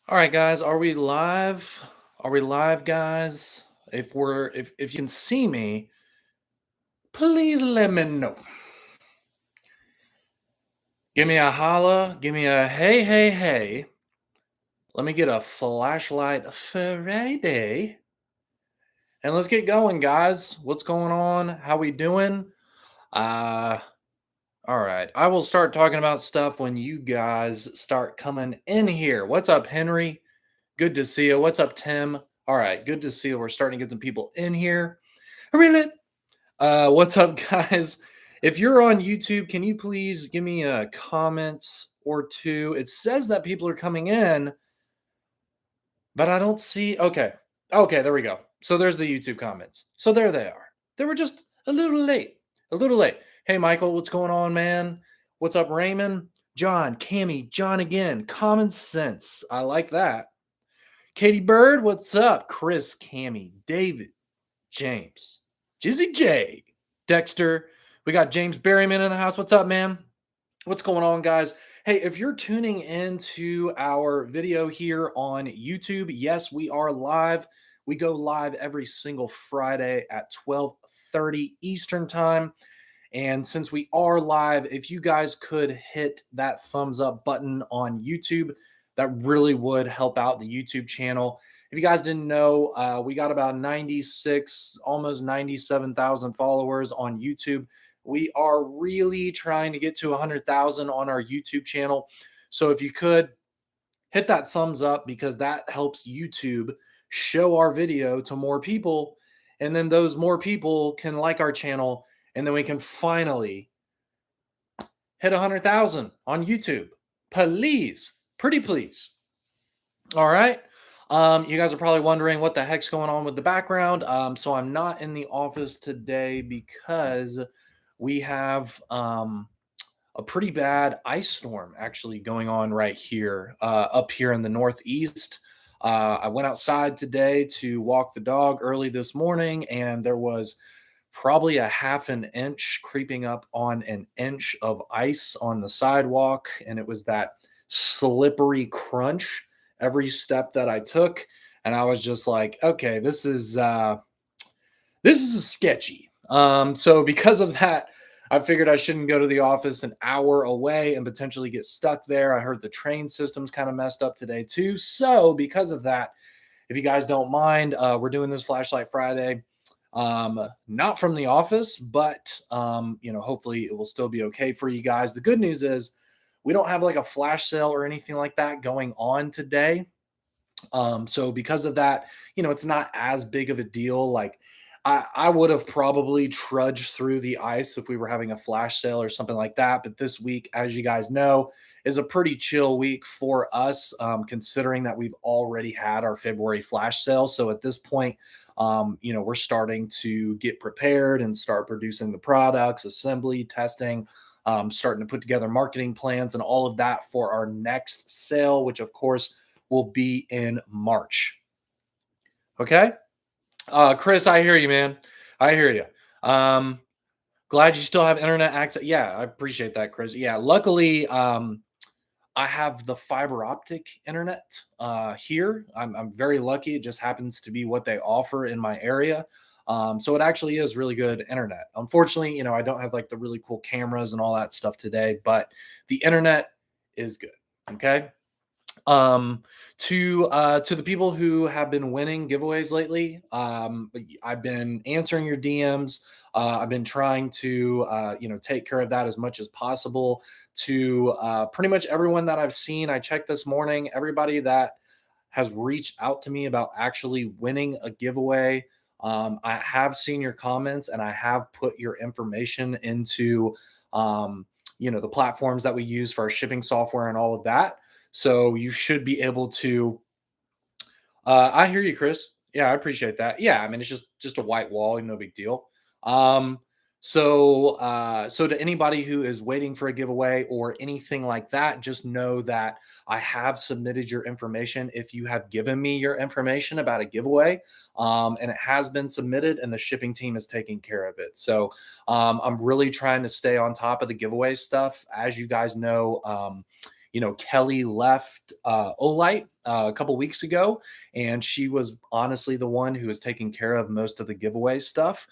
All right, guys, are we live? Are we live, guys? If you can see me, please let me know. Give me a holla, give me a hey, hey, hey. Let me get a flashlight Friday. And let's get going, guys. What's going on? How we doing? Uh all right. I will start talking about stuff when you guys start coming in here. What's up, Henry? Good to see you. What's up, Tim? All right, good to see you. We're starting to get some people in here. Really? What's up, guys? If you're on YouTube, can you please give me a comment or two? It says that people are coming in, but I don't see. Okay. Okay, there we go. So there's the YouTube comments. So there they are. They were just a little late. A little late. Hey, Michael, what's going on, man? What's up, Raymond? John, Cammy, John again. Common sense. I like that. Katie Bird, what's up? Chris, Cammy, David, James, Jizzy J, Dexter. We got James Berryman in the house. What's up, man? What's going on, guys? Hey, if you're tuning into our video here on YouTube, yes, we are live. We go live every single Friday at 12:30 Eastern Time. And since we are live, if you guys could hit that thumbs up button on YouTube, that really would help out the YouTube channel. If you guys didn't know, we got about 96, almost 97,000 followers on YouTube. We are really trying to get to 100,000 on our YouTube channel. So if you could hit that thumbs up, because that helps YouTube show our video to more people. And then those more people can like our channel. And then we can finally hit 100,000 on YouTube. Please, pretty please. All right. You guys are probably wondering what the heck's going on with the background. So I'm not in the office today because we have a pretty bad ice storm actually going on right here, up here in the Northeast. I went outside today to walk the dog early this morning, and there was probably a half an inch creeping up on an inch of ice on the sidewalk. And it was that slippery crunch every step that I took. And I was just like, okay, this is sketchy. So because of that, I figured I shouldn't go to the office an hour away and potentially get stuck there. I heard the train system's kind of messed up today too. So because of that, if you guys don't mind, we're doing this Flashlight Friday. Not from the office, but hopefully it will still be okay for you guys. The good news is we don't have like a flash sale or anything like that going on today. So because of that, it's not as big of a deal. Like I would have probably trudged through the ice if we were having a flash sale or something like that. But this week, as you guys know, is a pretty chill week for us, considering that we've already had our February flash sale. So at this point, we're starting to get prepared and start producing the products, assembly, testing, starting to put together marketing plans and all of that for our next sale, which of course will be in March. Okay. Chris, I hear you, man. I hear you. Um, Glad you still have internet access. Yeah, I appreciate that, Chris. Yeah, luckily, I have the fiber optic internet here. I'm very lucky. It just happens to be what they offer in my area. So it actually is really good internet. Unfortunately, I don't have like the really cool cameras and all that stuff today, but the internet is good. Okay. um to the people who have been winning giveaways lately, I've been answering your DMs. I've been trying to take care of that as much as possible. To pretty much everyone that I've seen, I checked this morning, everybody that has reached out to me about actually winning a giveaway, I have seen your comments and I have put your information into the platforms that we use for our shipping software and all of that. So you should be able to. I hear you, Chris. Yeah, I appreciate that. Yeah, I mean it's just a white wall, no big deal. Um, so to anybody who is waiting for a giveaway or anything like that, just know that I have submitted your information. If you have given me your information about a giveaway, and it has been submitted, and the shipping team is taking care of it. So I'm really trying to stay on top of the giveaway stuff. As you guys know, Kelly left Olight a couple weeks ago, and she was honestly the one who was taking care of most of the giveaway stuff.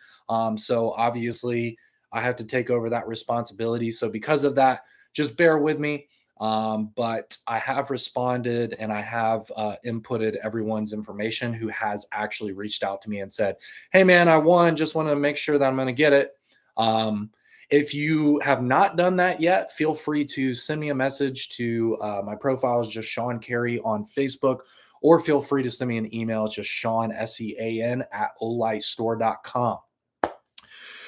So obviously, I have to take over that responsibility. So because of that, just bear with me. But I have responded and I have inputted everyone's information who has actually reached out to me and said, "Hey, man, I won. Just want to make sure that I'm going to get it." Um, if you have not done that yet, feel free to send me a message to my profile is just Sean Carey on Facebook, or feel free to send me an email. It's just Sean, SEAN, at olightstore.com.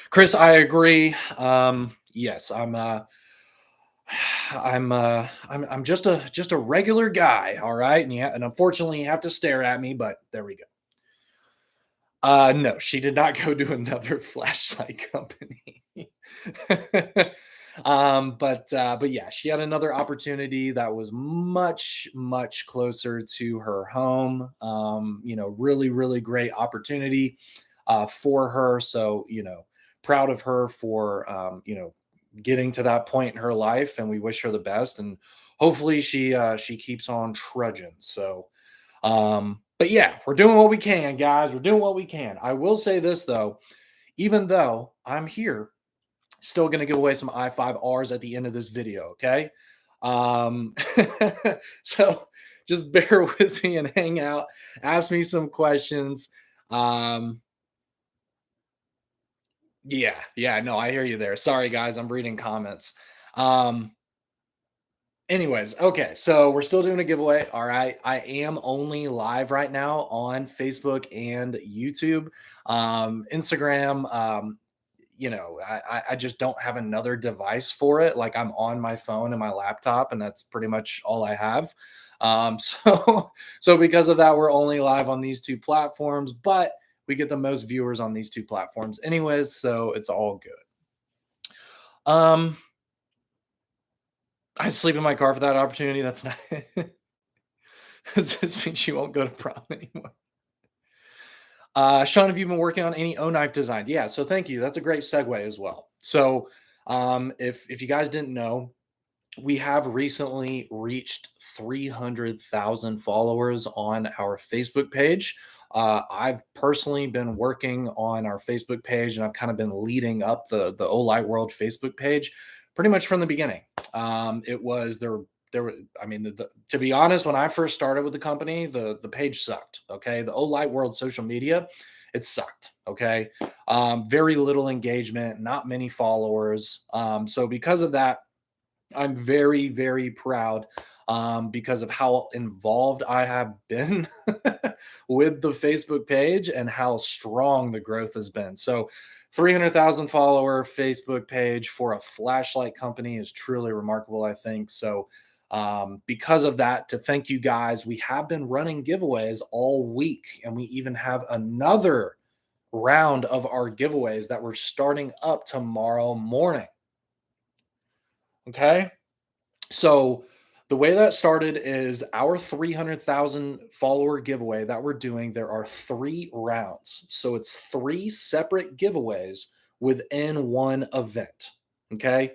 Chris, I agree. Yes, I'm just a regular guy, all right? And unfortunately you have to stare at me, but there we go. No, she did not go to another flashlight company. But yeah, she had another opportunity that was much, much closer to her home. Really, really great opportunity for her. So, proud of her for getting to that point in her life, and we wish her the best. And hopefully she keeps on trudging. So but yeah, we're doing what we can, guys. We're doing what we can. I will say this though, even though I'm here, still going to give away some i5Rs at the end of this video. Okay. Um, so just bear with me and hang out, ask me some questions. Um, yeah, no, I hear you there. Sorry, guys. I'm reading comments. Um, Anyways, okay, so we're still doing a giveaway. All right. I am only live right now on Facebook and YouTube. Instagram, I just don't have another device for it. Like I'm on my phone and my laptop, and that's pretty much all I have. So because of that, we're only live on these two platforms, but we get the most viewers on these two platforms anyways, so it's all good. Um, I sleep in my car for that opportunity. That's not Does this mean she won't go to prom anymore? Sean, have you been working on any O knife design? Yeah, so thank you. That's a great segue as well. So, if you guys didn't know, we have recently reached 300,000 followers on our Facebook page. I've personally been working on our Facebook page, and I've kind of been leading up the Olight World Facebook page pretty much from the beginning. It was there were I mean to be honest, when I first started with the company, the page sucked. Okay, the Olight World social media, it sucked. Okay, very little engagement, not many followers. So because of that, I'm very, very proud because of how involved I have been with the Facebook page and how strong the growth has been. So, 300,000 follower Facebook page for a flashlight company is truly remarkable, I think. So, because of that, to thank you guys, we have been running giveaways all week, and we even have another round of our giveaways that we're starting up tomorrow morning. Okay. So the way that started is our 300,000 follower giveaway that we're doing. There are 3 rounds. So it's 3 separate giveaways within one event. Okay.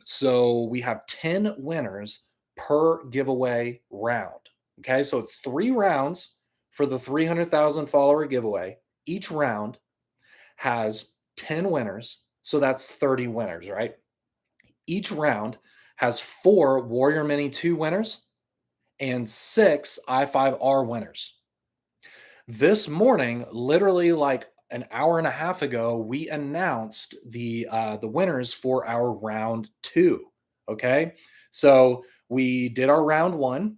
So we have 10 winners per giveaway round. Okay. So it's 3 rounds for the 300,000 follower giveaway. Each round has 10 winners. So that's 30 winners, right? Each round has 4 Warrior Mini 2 winners and 6 i5R winners. This morning, literally like an hour and a half ago, we announced the winners for our round 2. Okay, so we did our round 1,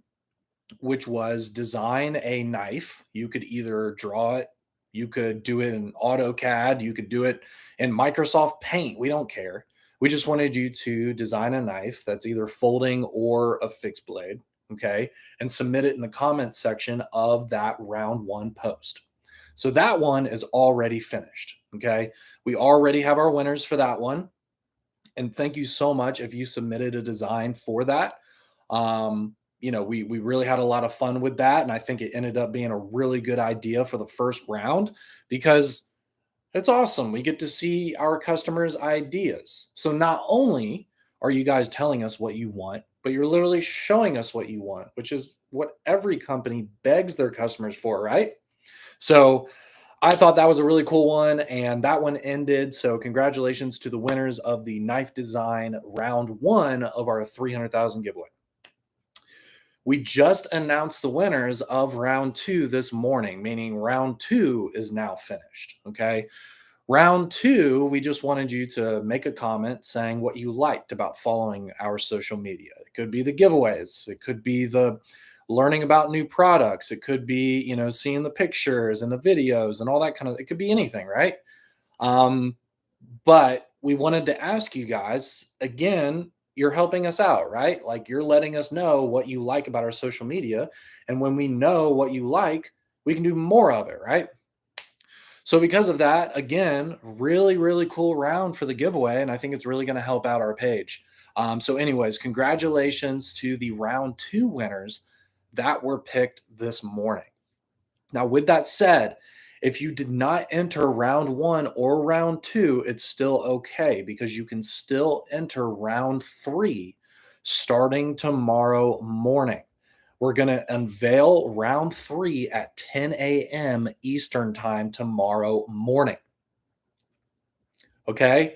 which was design a knife. You could either draw it, you could do it in AutoCAD, you could do it in Microsoft Paint. We don't care. We just wanted you to design a knife that's either folding or a fixed blade, okay, and submit it in the comments section of that round 1 post. So that one is already finished, okay? We already have our winners for that one. And thank you so much if you submitted a design for that. We really had a lot of fun with that, and I think it ended up being a really good idea for the first round because it's awesome. We get to see our customers' ideas. So not only are you guys telling us what you want, but you're literally showing us what you want, which is what every company begs their customers for, right? So I thought that was a really cool one, and that one ended. So congratulations to the winners of the knife design round one of our 300,000 giveaway. We just announced the winners of round two this morning, meaning round two is now finished. Okay. Round two, we just wanted you to make a comment saying what you liked about following our social media. It could be the giveaways, it could be the learning about new products, it could be, seeing the pictures and the videos and all that kind of, it could be anything, right? Um, but we wanted to ask you guys again, you're helping us out, right? Like you're letting us know what you like about our social media. And when we know what you like, we can do more of it, right? So because of that, again, really, really cool round for the giveaway, and I think it's really going to help out our page. So, anyways, congratulations to the round two winners that were picked this morning. Now, with that said, if you did not enter round one or round two, it's still okay because you can still enter round three starting tomorrow morning. We're going to unveil round three at 10 a.m. Eastern time tomorrow morning. Okay.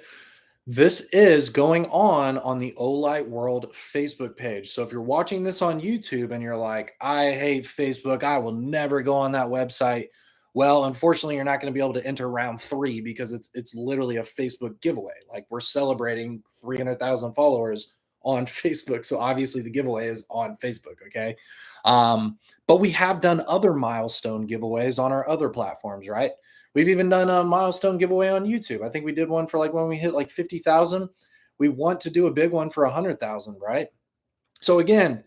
This is going on the Olight World Facebook page. So if you're watching this on YouTube and you're like, I hate Facebook, I will never go on that website. Well, unfortunately, you're not going to be able to enter round three because it's literally a Facebook giveaway. Like we're celebrating 300,000 followers on Facebook. So obviously the giveaway is on Facebook. Okay. But we have done other milestone giveaways on our other platforms, right? We've even done a milestone giveaway on YouTube. I think we did one for like when we hit like 50,000. We want to do a big one for 100,000, right? So again,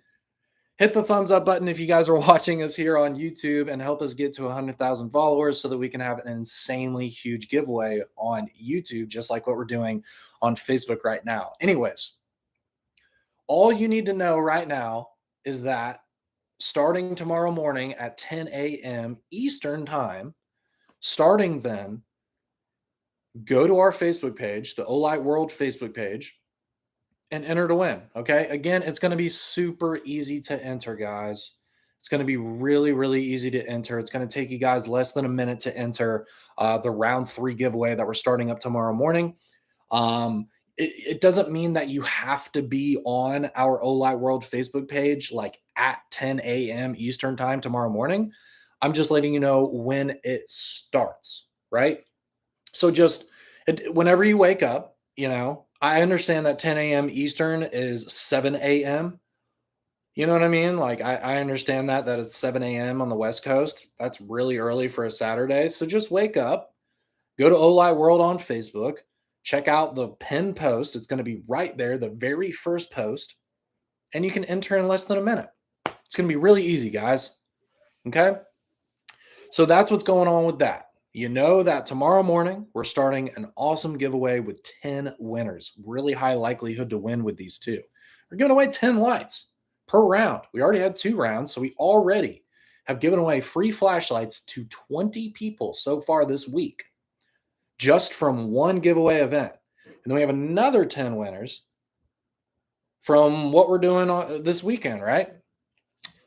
hit the thumbs up button if you guys are watching us here on YouTube and help us get to 100,000 followers so that we can have an insanely huge giveaway on YouTube, just like what we're doing on Facebook right now. Anyways, all you need to know right now is that starting tomorrow morning at 10 a.m. Eastern time, starting then, go to our Facebook page, the Olight World Facebook page, and enter to win. Okay. Again, it's going to be super easy to enter, guys. It's going to be really, really easy to enter. It's going to take you guys less than a minute to enter the round three giveaway that we're starting up tomorrow morning. It doesn't mean that you have to be on our Olight World Facebook page like at 10 a.m. Eastern time tomorrow morning. I'm just letting you know when it starts, right? So just whenever you wake up, I understand that 10 a.m. Eastern is 7 a.m. You know what I mean? Like I understand that it's 7 a.m. on the West Coast. That's really early for a Saturday. So just wake up, go to Olight World on Facebook, check out the pinned post. It's going to be right there, the very first post, and you can enter in less than a minute. It's going to be really easy, guys. Okay. So that's what's going on with that. You know that tomorrow morning we're starting an awesome giveaway with 10 winners. Really high likelihood to win with these two. We're giving away 10 lights per round. We already had 2 rounds, so we already have given away free flashlights to 20 people so far this week, just from one giveaway event. And then we have another 10 winners from what we're doing this weekend, right?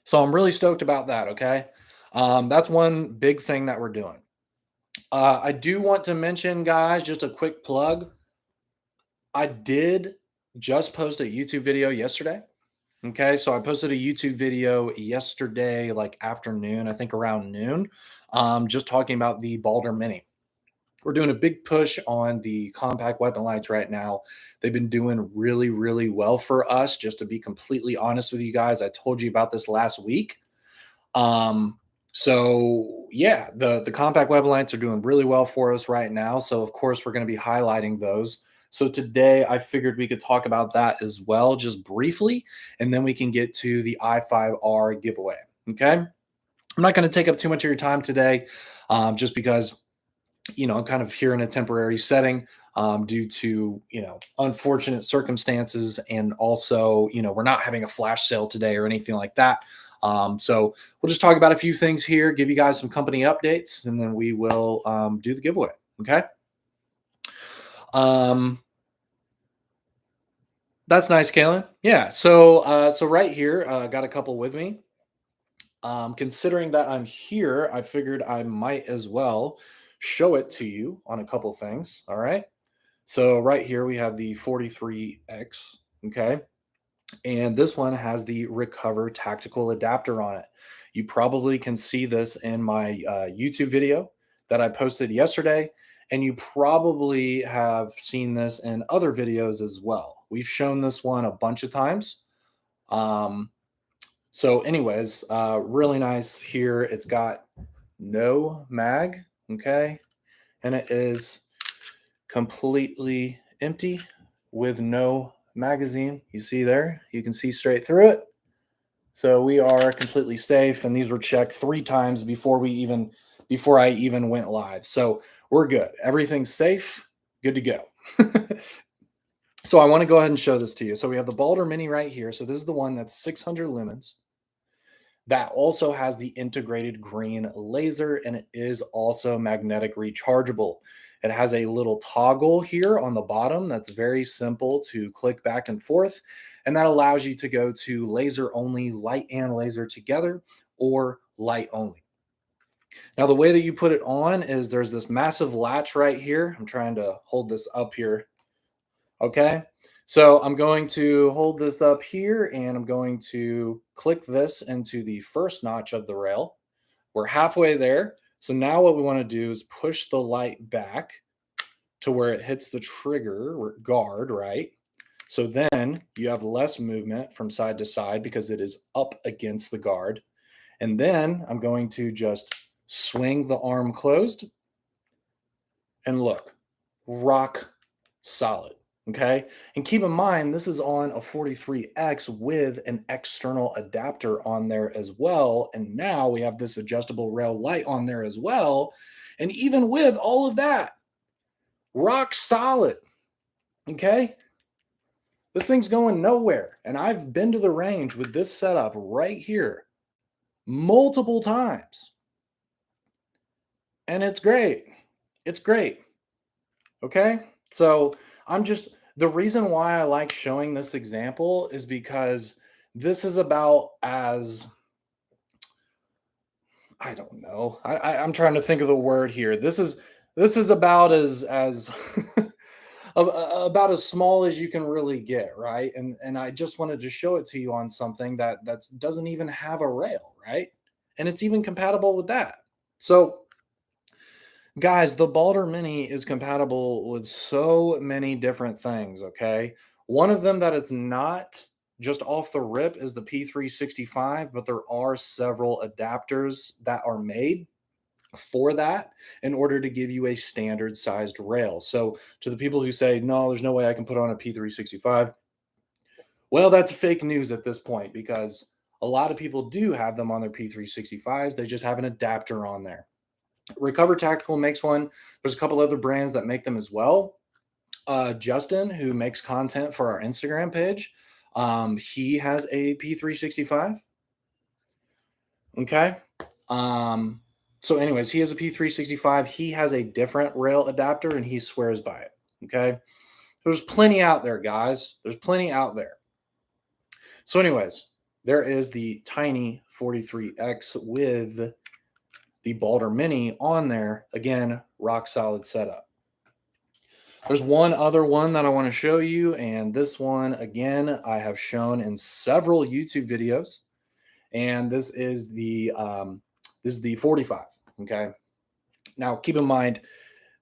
So I'm really stoked about that, okay? That's one big thing that we're doing. I do want to mention, guys, just a quick plug. I did just post a YouTube video yesterday. Okay, so I posted a YouTube video yesterday, like afternoon, I think around noon, just talking about the Balder Mini. We're doing a big push on the compact weapon lights right now. They've been doing really, really well for us. Just to be completely honest with you guys, I told you about this last week. So yeah, the compact web lights are doing really well for us right now. So of course we're going to be highlighting those. So today I figured we could talk about that as well, just briefly, and then we can get to the i5R giveaway. Okay. I'm not going to take up too much of your time today, just because I'm kind of here in a temporary setting due to, unfortunate circumstances. And also, we're not having a flash sale today or anything like that. So we'll just talk about a few things here, give you guys some company updates, and then we will do the giveaway. Okay. Um, That's nice, Kalen. Yeah. So right here, got a couple with me. Considering that I'm here, I figured I might as well show it to you on a couple things. All right. So right here we have the 43X. Okay. And this one has the Recover tactical adapter on it. You probably can see this in my YouTube video that I posted yesterday, and you probably have seen this in other videos as well. We've shown this one a bunch of times. Um, anyways, really nice here. It's got no mag, okay, and it is completely empty with no magazine. You see there, you can see straight through it. So we are completely safe, and these were checked 3 times before I even went live. So we're good. Everything's safe, good to go. So I want to go ahead and show this to you. So we have the Balder Mini right here. So this is the one that's 600 lumens. That also has the integrated green laser, and it is also magnetic rechargeable. It has a little toggle here on the bottom that's very simple to click back and forth, and that allows you to go to laser only, light and laser together, or light only. Now, the way that you put it on is there's this massive latch right here. I'm trying to hold this up here. Okay. So I'm going to hold this up here, and I'm going to click this into the first notch of the rail. We're halfway there. So now what we want to do is push the light back to where it hits the trigger or guard, right? So then you have less movement from side to side because it is up against the guard. And then I'm going to just swing the arm closed and look, rock solid. Okay. And keep in mind, this is on a 43X with an external adapter on there as well. And now we have this adjustable rail light on there as well. And even with all of that, rock solid. Okay. This thing's going nowhere. And I've been to the range with this setup right here multiple times. And it's great. It's great. Okay. So I'm just, the reason why I like showing this example is because this is about as, I don't know. I'm trying to think of the word here. This is about as about as small as you can really get, right? And I just wanted to show it to you on something that doesn't even have a rail, right? And it's even compatible with that. So guys, the Balder Mini is compatible with so many different things, okay? One of them that it's not just off the rip is the P365, but there are several adapters that are made for that in order to give you a standard sized rail. So, to the people who say, no, there's no way I can put on a P365, well, that's fake news at this point because a lot of people do have them on their P365s. They just have an adapter on there. Recover Tactical makes one. There's a couple other brands that make them as well. Justin, who makes content for our Instagram page, he has a P365. Okay. Anyways, he has a P365. He has a different rail adapter and he swears by it. Okay. There's plenty out there, guys. There's plenty out there. So, anyways, there is the tiny 43X with the Balder Mini on there. Again, rock solid setup. There's one other one that I want to show you, and this one, again, I have shown in several YouTube videos, and this is the 45. Okay, now keep in mind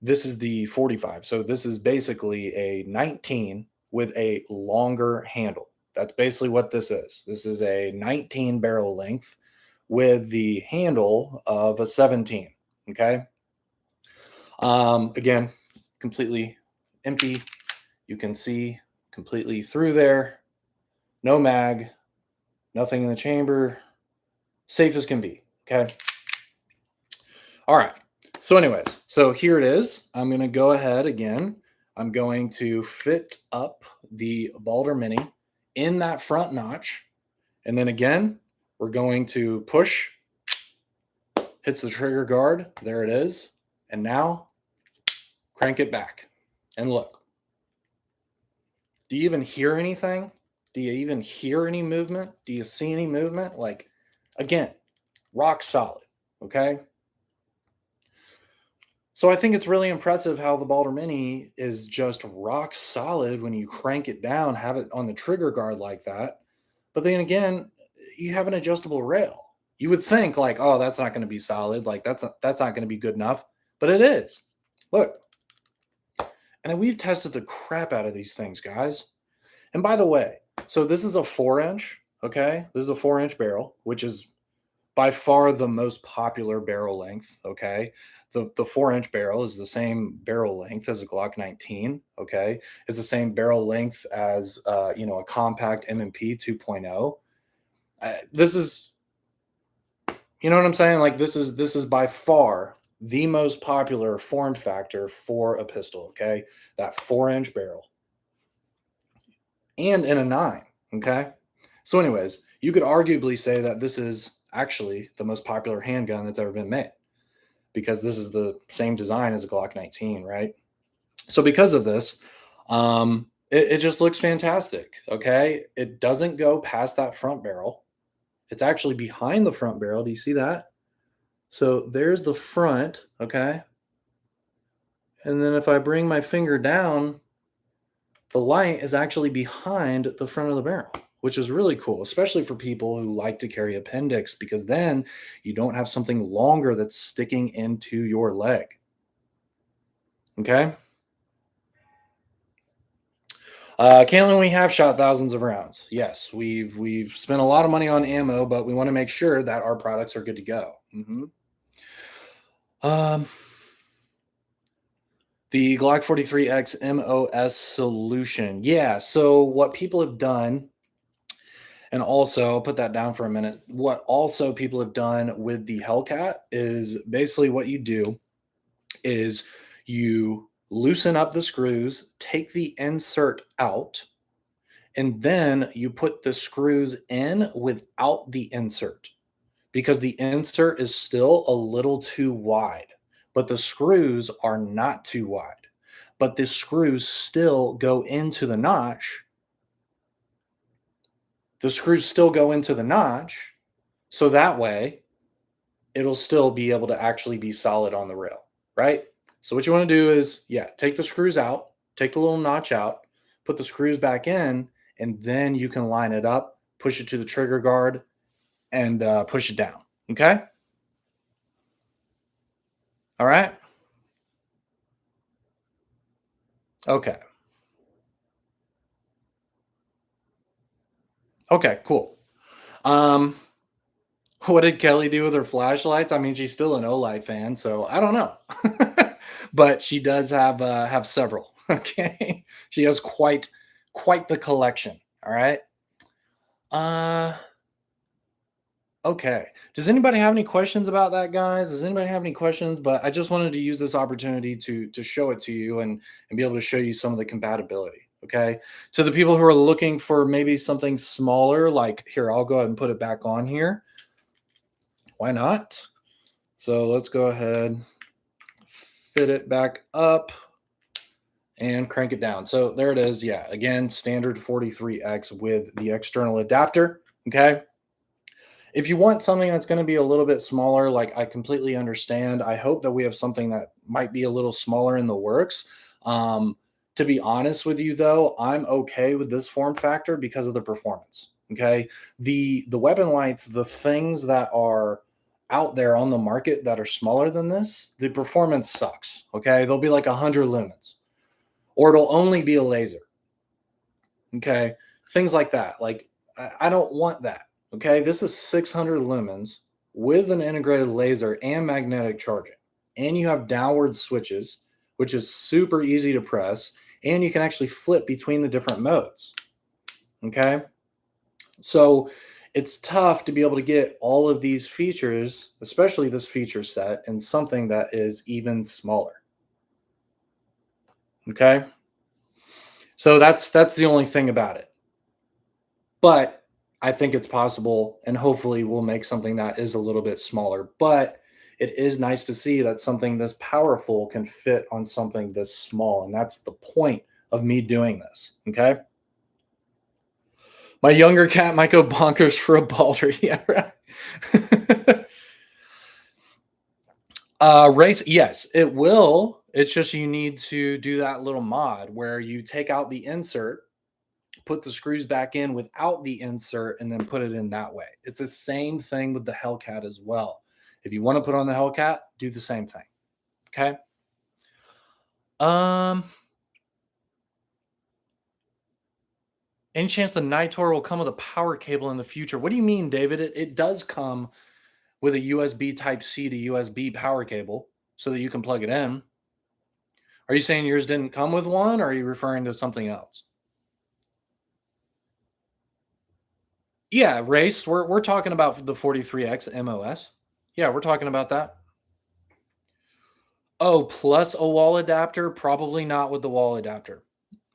this is the 45, so this is basically a 19 with a longer handle. That's basically what this is. This is a 19 barrel length with the handle of a 17. Okay. Again, completely empty. You can see completely through there. No mag, nothing in the chamber. Safe as can be. Okay. All right. So, anyways, so here it is. I'm going to go ahead again. I'm going to fit up the Balder Mini in that front notch. And then again, we're going to push, hits the trigger guard. There it is. And now crank it back and look. Do you even hear anything? Do you even hear any movement? Do you see any movement? Like, again, rock solid. Okay. So I think it's really impressive how the Balder Mini is just rock solid when you crank it down, have it on the trigger guard like that. But then again, you have an adjustable rail. You would think like, oh, that's not going to be solid. Like that's not going to be good enough, but it is. Look, and we've tested the crap out of these things, guys. And by the way, so this is a 4 inch. Okay, this is a 4 inch barrel, which is by far the most popular barrel length. Okay, the 4 inch barrel is the same barrel length as a Glock 19. Okay, it's the same barrel length as a compact M&P 2.0. This is, you know what I'm saying? Like this is by far the most popular form factor for a pistol. Okay, that 4 inch barrel and in a nine. Okay, so anyways, you could arguably say that this is actually the most popular handgun that's ever been made, because this is the same design as a Glock 19, right? So because of this, it just looks fantastic. Okay, it doesn't go past that front barrel. It's actually behind the front barrel. Do you see that? So there's the front. Okay, and then if I bring my finger down, the light is actually behind the front of the barrel, which is really cool, especially for people who like to carry appendix, because then you don't have something longer that's sticking into your leg. Okay. Caitlin, we have shot thousands of rounds. Yes, we've spent a lot of money on ammo, but we want to make sure that our products are good to go. Um, the Glock 43X MOS solution. Yeah. So what people have done, and also I'll put that down for a minute. What also people have done with the Hellcat is basically what you do is you loosen up the screws, take the insert out, and then you put the screws in without the insert, because the insert is still a little too wide, but the screws are not too wide. But the screws still go into the notch. The screws still go into the notch. So that way it'll still be able to actually be solid on the rail, right? So what you want to do is, yeah, take the screws out, take the little notch out, put the screws back in, and then you can line it up, push it to the trigger guard, and push it down. Okay. All right. Okay. Okay. Cool. Um, what did Kelly do with her flashlights? I mean, she's still an Olight fan, so I don't know, but she does have several. Okay, she has quite the collection. All right. Uh, Okay. Does anybody have any questions about that, guys? Does anybody have any questions? But I just wanted to use this opportunity to show it to you and be able to show you some of the compatibility. Okay. So the people who are looking for maybe something smaller, like here, I'll go ahead and put it back on here. Why not? So let's go ahead, fit it back up and crank it down. So there it is. Yeah. Again, standard 43X with the external adapter. Okay. If you want something that's going to be a little bit smaller, like I completely understand. I hope that we have something that might be a little smaller in the works. Um, to be honest with you, though, I'm okay with this form factor because of the performance. Okay, the weapon lights, the things that are out there on the market that are smaller than this, the performance sucks. Okay, they'll be like 100 lumens, or it'll only be a laser. Okay, things like that. Like I don't want that. Okay, this is 600 lumens with an integrated laser and magnetic charging, and you have downward switches, which is super easy to press, and you can actually flip between the different modes. Okay, so it's tough to be able to get all of these features, especially this feature set, in something that is even smaller. Okay, so that's the only thing about it. But I think it's possible, and hopefully we'll make something that is a little bit smaller. But it is nice to see that something this powerful can fit on something this small, and that's the point of me doing this. Okay. My younger cat might go bonkers for a Balder. Yeah, right. Race, yes, it will. It's just you need to do that little mod where you take out the insert, put the screws back in without the insert, and then put it in that way. It's the same thing with the Hellcat as well. If you want to put on the Hellcat, do the same thing. Okay. Um, any chance the Nitor will come with a power cable in the future? What do you mean, David? It does come with a USB Type C to USB power cable so that you can plug it in. Are you saying yours didn't come with one, or are you referring to something else? Yeah, race. We're talking about the 43X MOS. Yeah, we're talking about that. Oh, plus a wall adapter? Probably not with the wall adapter.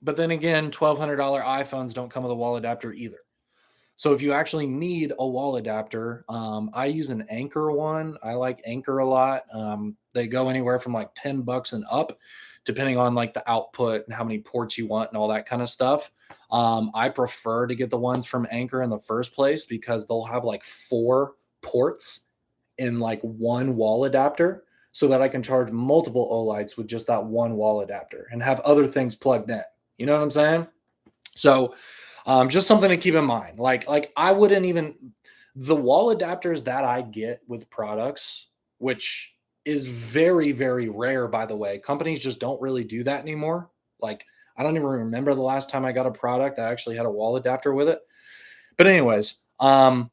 But then again, $1,200 iPhones don't come with a wall adapter either. So if you actually need a wall adapter, I use an Anchor one. I like Anchor a lot. They go anywhere from like $10 and up, depending on like the output and how many ports you want and all that kind of stuff. I prefer to get the ones from Anchor in the first place because they'll have like 4 ports in like one wall adapter so that I can charge multiple Olights with just that one wall adapter and have other things plugged in. You know what I'm saying? So just something to keep in mind. Like I wouldn't even the wall adapters that I get with products, which is very, very rare, by the way. Companies just don't really do that anymore. Like I don't even remember the last time I got a product that actually had a wall adapter with it. But anyways, I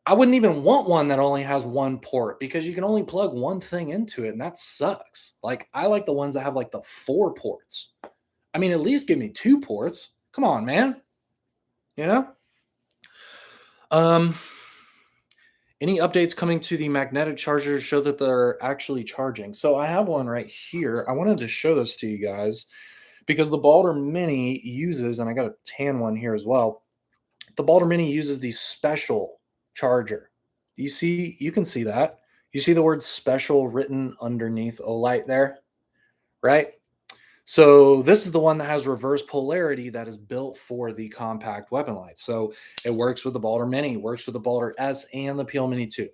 wouldn't even want one that only has one port because you can only plug one thing into it, and that sucks. Like I like the ones that have like the 4 ports. I mean, at least give me 2 ports. Come on, man. You know? Um, any updates coming to the magnetic chargers show that they're actually charging? So I have one right here. I wanted to show this to you guys because the Balder Mini uses, and I got a tan one here as well. The Balder Mini uses the special charger. You see, you can see that. You see the word special written underneath Olight there, right? So this is the one that has reverse polarity that is built for the compact weapon light. So it works with the Balder Mini, works with the Balder S and the PL Mini 2.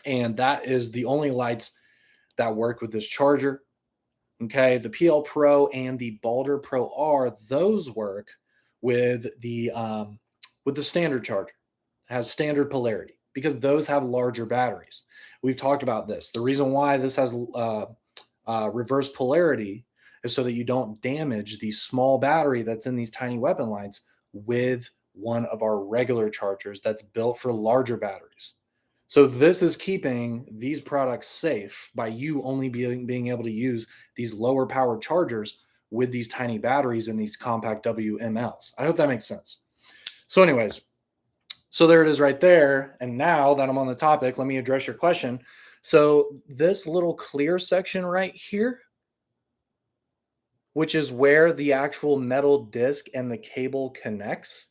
And that is the only lights that work with this charger. Okay, the PL Pro and the Balder Pro R, those work with the standard charger. It has standard polarity because those have larger batteries. We've talked about this. The reason why this has reverse polarity is so that you don't damage the small battery that's in these tiny weapon lights with one of our regular chargers that's built for larger batteries. So this is keeping these products safe by you only being able to use these lower powered chargers with these tiny batteries and these compact WMLs. I hope that makes sense. So anyways, so there it is right there. And now that I'm on the topic, let me address your question. So this little clear section right here, which is where the actual metal disc and the cable connects,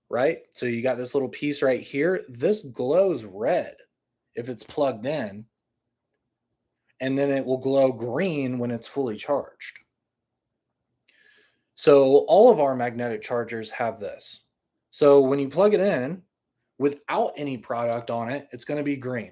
right? So you got this little piece right here. This glows red if it's plugged in, and then it will glow green when it's fully charged. So all of our magnetic chargers have this. So when you plug it in without any product on it, it's going to be green.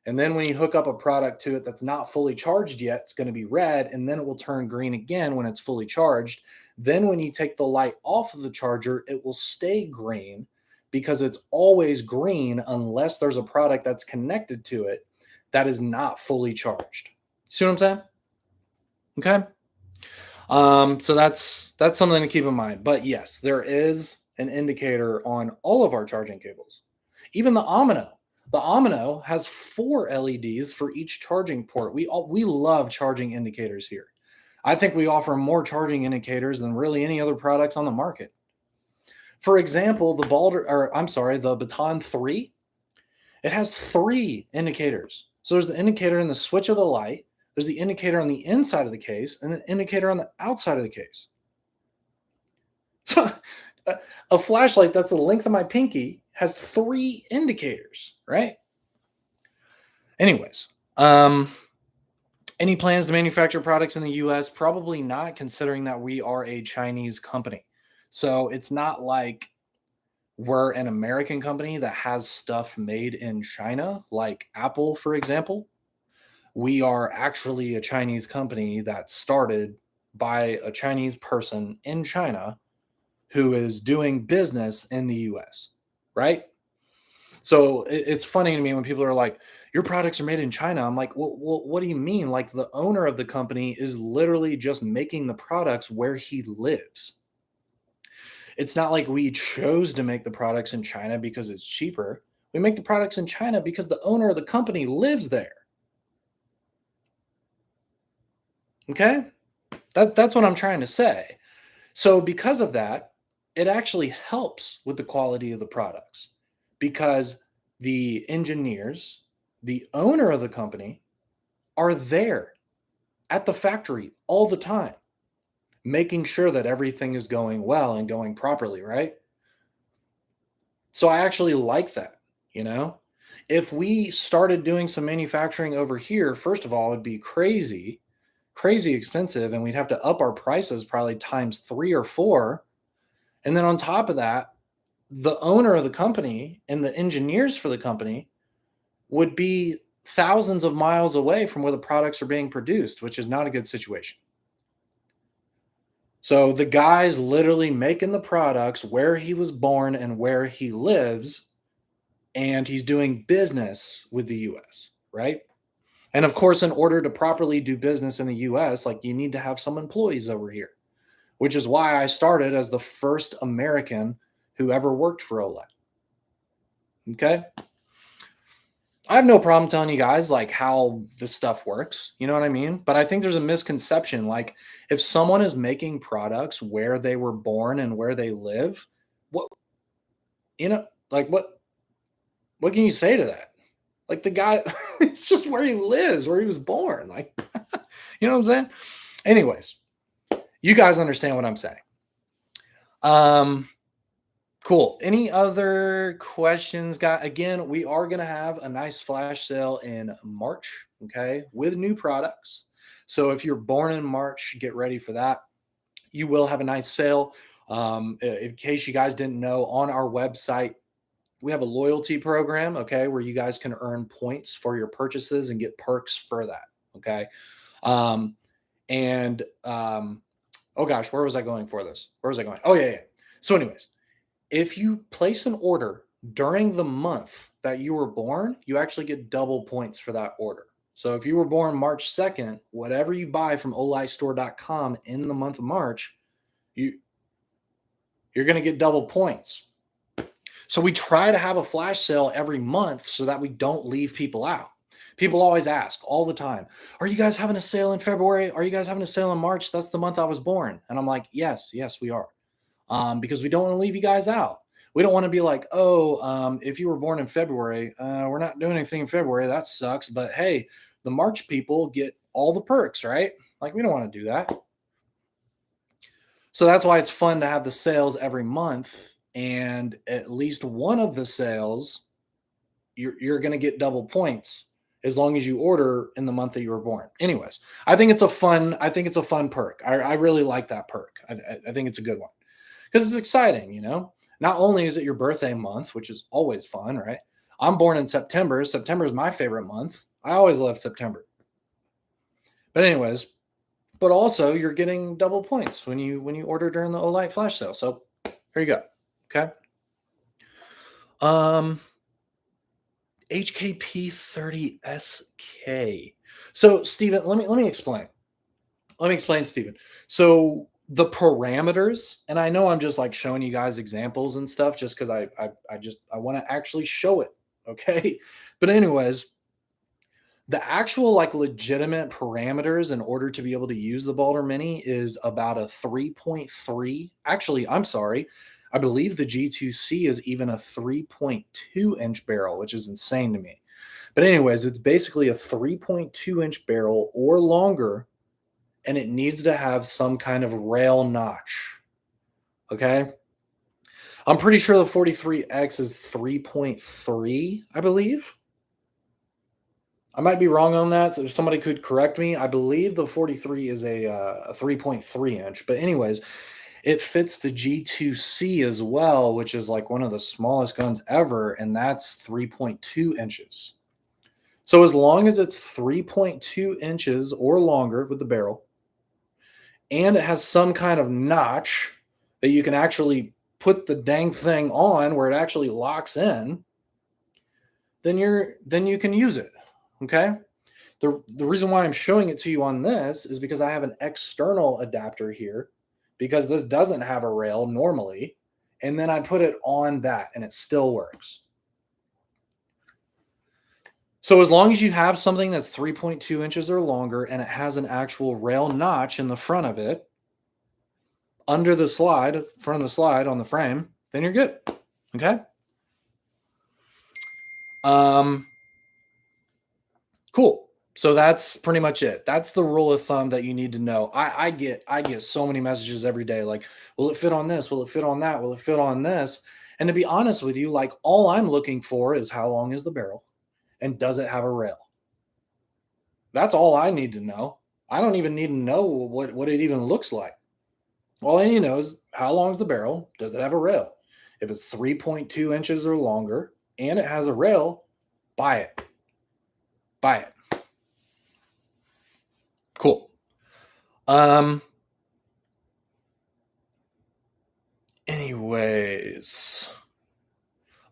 And then when you hook up a product to it that's not fully charged yet, it's going to be red, and then it will turn green again when it's fully charged. Then when you take the light off of the charger, it will stay green because it's always green unless there's a product that's connected to it that is not fully charged. See what I'm saying? Okay. So that's something to keep in mind. But yes, there is an indicator on all of our charging cables. Even the Omino. The Omino has 4 LEDs for each charging port. We love charging indicators here. I think we offer more charging indicators than really any other products on the market. For example, the Baton 3, it has 3 indicators. So there's the indicator in the switch of the light, there's the indicator on the inside of the case, and an indicator on the outside of the case. A flashlight that's the length of my pinky has 3 indicators, right? Anyways, any plans to manufacture products in the US? Probably not, considering that we are a Chinese company. So it's not like we're an American company that has stuff made in China, like Apple, for example. We are actually a Chinese company that started by a Chinese person in China who is doing business in the US, right? So it's funny to me when people are like, your products are made in China. I'm like, well, what do you mean? Like, the owner of the company is literally just making the products where he lives. It's not like we chose to make the products in China because it's cheaper. We make the products in China because the owner of the company lives there. Okay? That's what I'm trying to say. So because of that, it actually helps with the quality of the products because the engineers, the owner of the company, are there at the factory all the time, making sure that everything is going well and going properly, right? So I actually like that, you know? If we started doing some manufacturing over here, first of all, it'd be crazy, crazy expensive, and we'd have to up our prices probably times 3 or 4. And then on top of that, the owner of the company and the engineers for the company would be thousands of miles away from where the products are being produced, which is not a good situation. So the guy's literally making the products where he was born and where he lives, and he's doing business with the US, right? And of course, in order to properly do business in the US, like, you need to have some employees over here, which is why I started as the first American who ever worked for Olight. Okay. I have no problem telling you guys like how this stuff works. You know what I mean? But I think there's a misconception. Like, if someone is making products where they were born and where they live, what, like, what can you say to that? Like, the guy, it's just where he lives, where he was born. Like, you know what I'm saying? Anyways, you guys understand what I'm saying. Um, Cool. Any other questions, guy? Again, we are going to have a nice flash sale in March, okay, with new products. So if you're born in March, get ready for that. You will have a nice sale. In case you guys didn't know, on our website, we have a loyalty program, okay, where you guys can earn points for your purchases and get perks for that, okay. Um, and oh gosh, where was I going for this? Where was I going? Oh yeah, yeah. So, anyways, if you place an order during the month that you were born, you actually get double points for that order. So if you were born March 2nd, whatever you buy from olightstore.com in the month of March, you you're going to get double points. So we try to have a flash sale every month so that we don't leave people out. People always ask all the time, "Are you guys having a sale in February? Are you guys having a sale in March? That's the month I was born." And I'm like, "Yes, yes, we are." Because we don't want to leave you guys out. We don't want to be like, oh, if you were born in February, we're not doing anything in February. That sucks. But hey, the March people get all the perks, right? Like, we don't want to do that. So that's why it's fun to have the sales every month. And at least one of the sales, you're going to get double points as long as you order in the month that you were born. Anyways, I think it's a fun perk. I really like that perk. I think it's a good one because it's exciting, you know. Not only is it your birthday month, which is always fun, right? I'm born in September. September is my favorite month. I always love September. But anyways, but also you're getting double points when you order during the Olight flash sale. So here you go. Okay. Um HKP30SK. So Stephen, let me explain. Let me explain, Stephen. So the parameters, and I know I'm just like showing you guys examples and stuff just because I want to actually show it. Okay. But anyways, the actual like legitimate parameters in order to be able to use the Balder Mini is about a 3.3. Actually, I'm sorry. I believe the G2C is even a 3.2-inch barrel, which is insane to me. But anyways, it's basically a 3.2-inch barrel or longer, and it needs to have some kind of rail notch. Okay. I'm pretty sure the 43X is 3.3, I believe. I might be wrong on that. So if somebody could correct me, I believe the 43 is a 3.3 inch. But anyways, It fits the G2C as well, which is like one of the smallest guns ever, and that's 3.2 inches. So as long as it's 3.2 inches or longer with the barrel, and it has some kind of notch that you can actually put the dang thing on where it actually locks in, then you can use it. Okay? The reason why I'm showing it to you on this is because I have an external adapter here because this doesn't have a rail normally, and then I put it on that and it still works. So as long as you have something that's 3.2 inches or longer and it has an actual rail notch in the front of it, under the slide, front of the slide on the frame, then you're good. Okay. Um, cool. So that's pretty much it. That's the rule of thumb that you need to know. I get so many messages every day like, will it fit on this? Will it fit on that? Will it fit on this? And to be honest with you, like all I'm looking for is how long is the barrel and does it have a rail? That's all I need to know. I don't even need to know what it even looks like. All I need to know is how long is the barrel? Does it have a rail? If it's 3.2 inches or longer and it has a rail, buy it. Buy it. Cool. Anyways,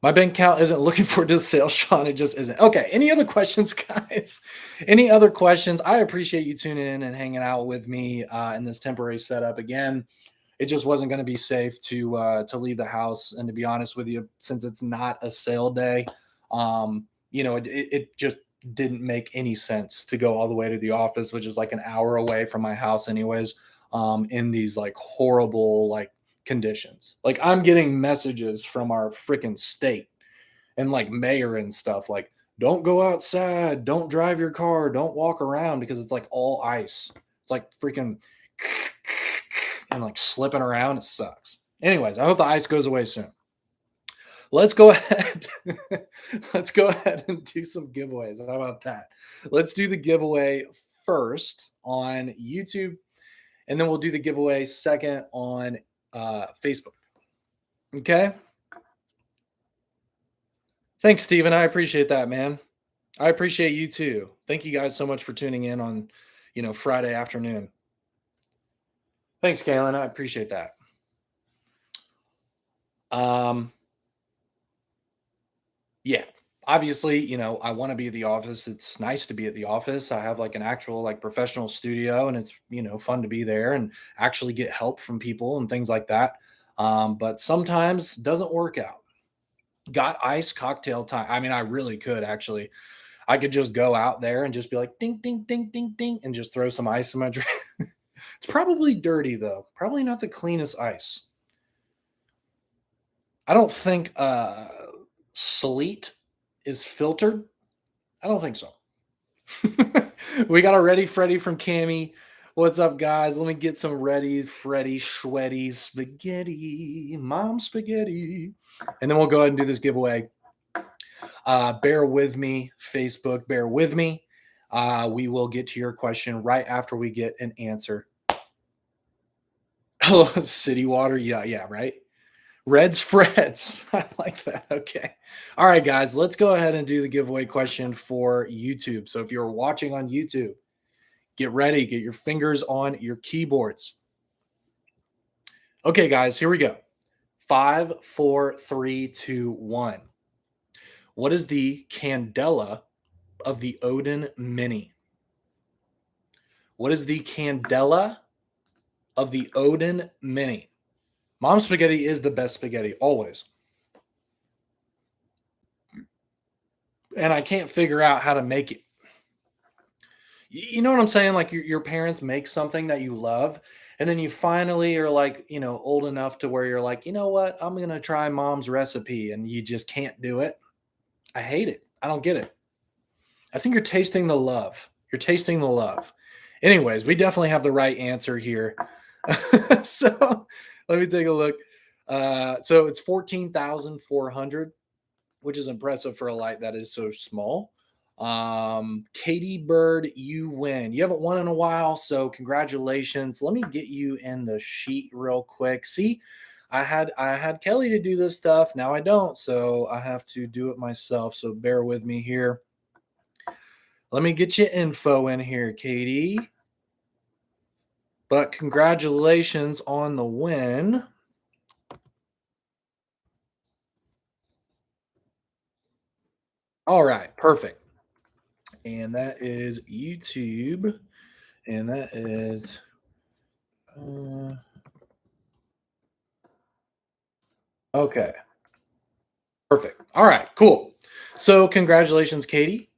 my bank account isn't looking forward to the sale, Sean. It just isn't. Okay. Any other questions, guys? Any other questions? I appreciate you tuning in and hanging out with me in this temporary setup. Again, it just wasn't going to be safe to leave the house. And to be honest with you, since it's not a sale day, it just didn't make any sense to go all the way to the office, which is like an hour away from my house, anyways. In these like horrible like conditions. Like I'm getting messages from our freaking state and like mayor and stuff like, don't go outside, don't drive your car, don't walk around because it's like all ice. It's like freaking and like slipping around. It sucks. Anyways, I hope the ice goes away soon. Let's go ahead. Let's go ahead and do some giveaways. How about that? Let's do the giveaway first on YouTube, and then we'll do the giveaway second on Facebook. Okay. Thanks, Steven. I appreciate that, man. I appreciate you too. Thank you guys so much for tuning in on, Friday afternoon. Thanks, Kaylin. I appreciate that. Yeah. Obviously, I want to be at the office. It's nice to be at the office. I have like an actual like professional studio and it's, fun to be there and actually get help from people and things like that. But sometimes it doesn't work out. Got ice cocktail time. I mean, I really could actually. I could just go out there and just be like ding, ding, ding, ding, ding, and just throw some ice in my drink. It's probably dirty though. Probably not the cleanest ice. I don't think sleet is filtered. I don't think so. We got a Ready Freddy from Cammy. What's up, guys? Let me get some Ready Freddy Shreddy spaghetti, mom spaghetti. And then we'll go ahead and do this giveaway. Bear with me, Facebook. Bear with me. We will get to your question right after we get an answer. Oh, city water. Yeah, right. Reds Freds. I like that. Okay. All right, guys, let's go ahead and do the giveaway question for YouTube. So if you're watching on YouTube, get ready, get your fingers on your keyboards. Okay, guys, here we go. 5, 4, 3, 2, 1. What is the candela of the Odin Mini? What is the candela of the Odin Mini? Mom spaghetti is the best spaghetti, always. And I can't figure out how to make it. You know what I'm saying? Like your parents make something that you love, and then you finally are like, old enough to where you're like, you know what? I'm going to try mom's recipe, and you just can't do it. I hate it. I don't get it. I think you're tasting the love. You're tasting the love. Anyways, we definitely have the right answer here. So let me take a look. So it's 14,400, which is impressive for a light that is so small. Katie Bird, you win. You haven't won in a while, so congratulations. Let me get you in the sheet real quick. See, I had Kelly to do this stuff. Now I don't, so I have to do it myself. So bear with me here. Let me get your info in here, Katie. But congratulations on the win. All right, perfect. And that is YouTube. And that is okay. Perfect. All right, cool. So congratulations, Katie.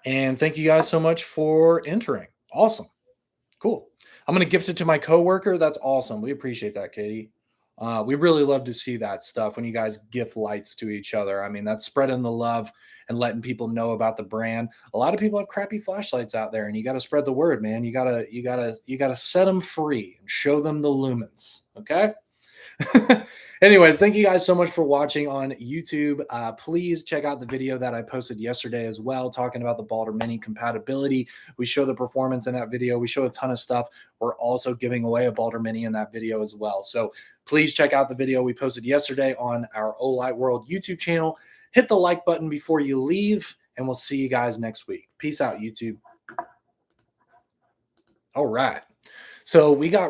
And thank you guys so much for entering. Awesome. Cool. I'm going to gift it to my coworker. That's awesome. We appreciate that, Katie. We really love to see that stuff when you guys gift lights to each other. I mean, that's spreading the love and letting people know about the brand. A lot of people have crappy flashlights out there, and you got to spread the word, man. You gotta set them free and show them the lumens. Okay. Anyways, thank you guys so much for watching on YouTube. Please check out the video that I posted yesterday as well, talking about the Balder Mini compatibility. We show the performance in that video. We show a ton of stuff. We're also giving away a Balder Mini in that video as well. So please check out the video we posted yesterday on our Olight World YouTube channel. Hit the like button before you leave, and we'll see you guys next week. Peace out, YouTube. All right. So we got